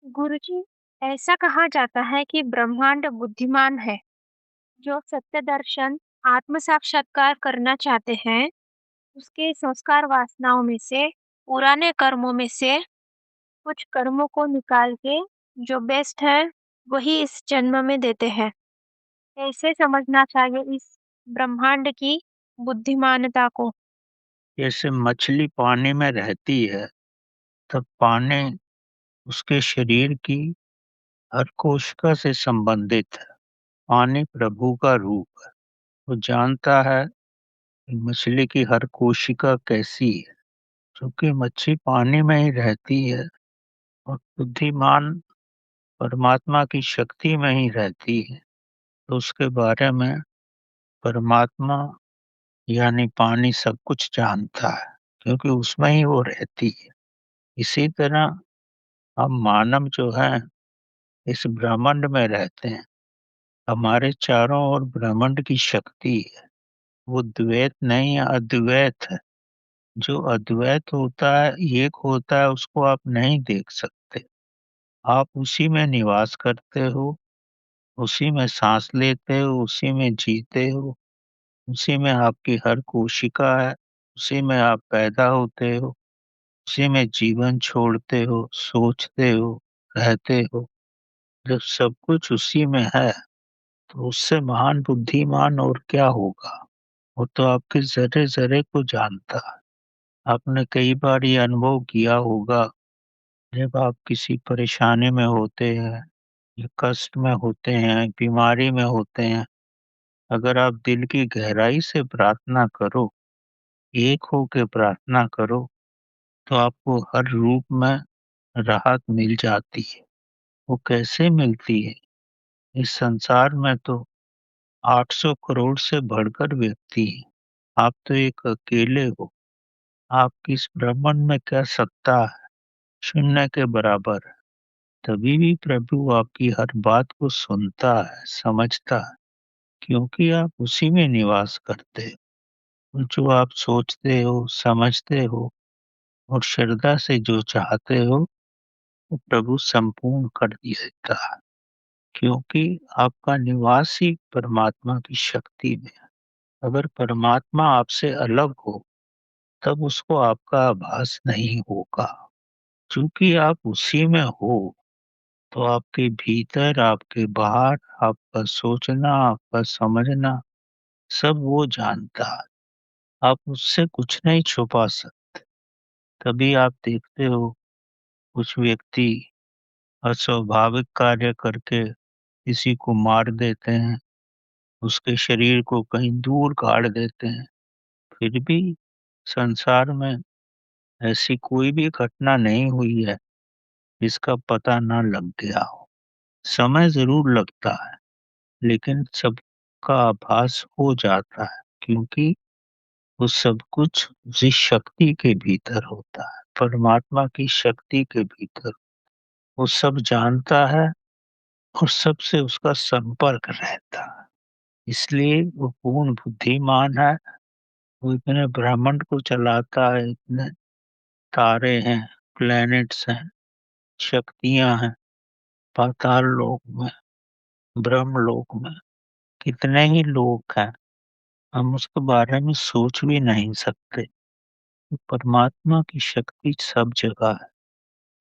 गुरुजी, ऐसा कहा जाता है कि ब्रह्मांड बुद्धिमान है। जो सत्य दर्शन आत्म साक्षात्कार करना चाहते हैं, उसके संस्कार वासनाओं में से, पुराने कर्मों में से कुछ कर्मों को निकाल के जो बेस्ट है, वही इस जन्म में देते हैं। कैसे समझना चाहिए इस ब्रह्मांड की बुद्धिमानता को? जैसे मछली पानी में रहती है, तब पानी उसके शरीर की हर कोशिका से संबंधित है। पानी प्रभु का रूप है। वो जानता है कि मछली की हर कोशिका कैसी है। क्योंकि मच्छी पानी में ही रहती है और बुद्धिमान परमात्मा की शक्ति में ही रहती है, तो उसके बारे में परमात्मा यानी पानी सब कुछ जानता है, क्योंकि उसमें ही वो रहती है। इसी तरह हम मानव जो हैं इस ब्रह्मांड में रहते हैं। हमारे चारों ओर ब्रह्मांड की शक्ति है। वो द्वैत नहीं है, अद्वैत है। जो अद्वैत होता है, एक होता है, उसको आप नहीं देख सकते। आप उसी में निवास करते हो, उसी में सांस लेते हो, उसी में जीते हो, उसी में आपकी हर कोशिका है, उसी में आप पैदा होते हो, उसी में जीवन छोड़ते हो, सोचते हो, रहते हो। जब सब कुछ उसी में है, तो उससे महान बुद्धिमान और क्या होगा। वो तो आपके जरे जरे को जानता है। आपने कई बार ये अनुभव किया होगा, जब आप किसी परेशानी में होते हैं या कष्ट में होते हैं, बीमारी में होते हैं, अगर आप दिल की गहराई से प्रार्थना करो, एक हो के प्रार्थना करो, तो आपको हर रूप में राहत मिल जाती है। वो कैसे मिलती है? इस संसार में तो 800 करोड़ से बढ़कर व्यक्ति हैं। आप तो एक अकेले हो। आपकी इस ब्रह्मांड में क्या सत्ता है? शून्य के बराबर है। तभी भी प्रभु आपकी हर बात को सुनता है, समझता है, क्योंकि आप उसी में निवास करते हो। जो आप सोचते हो, समझते हो और श्रद्धा से जो चाहते हो, वो प्रभु संपूर्ण कर देता है। क्योंकि आपका निवास ही परमात्मा की शक्ति में है। अगर परमात्मा आपसे अलग हो, तब उसको आपका आभास नहीं होगा। चूंकि आप उसी में हो, तो आपके भीतर, आपके बाहर, आपका सोचना, आपका समझना, सब वो जानता है। आप उससे कुछ नहीं छुपा सकते। तभी आप देखते हो, कुछ व्यक्ति अस्वाभाविक कार्य करके किसी को मार देते हैं, उसके शरीर को कहीं दूर गाड़ देते हैं। फिर भी संसार में ऐसी कोई भी घटना नहीं हुई है जिसका पता ना लग गया हो। समय जरूर लगता है, लेकिन सबका आभास हो जाता है, क्योंकि वो सब कुछ उसी शक्ति के भीतर होता है, परमात्मा की शक्ति के भीतर। वो सब जानता है और सबसे उसका संपर्क रहता है। इसलिए वो पूर्ण बुद्धिमान है। वो इतने ब्रह्मांड को चलाता है, इतने तारे हैं, प्लैनेट्स हैं, शक्तियां हैं, पाताल लोक में, ब्रह्म लोक में कितने ही लोग हैं, हम उसके बारे में सोच भी नहीं सकते। परमात्मा की शक्ति सब जगह है।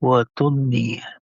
वो अतुलनीय है।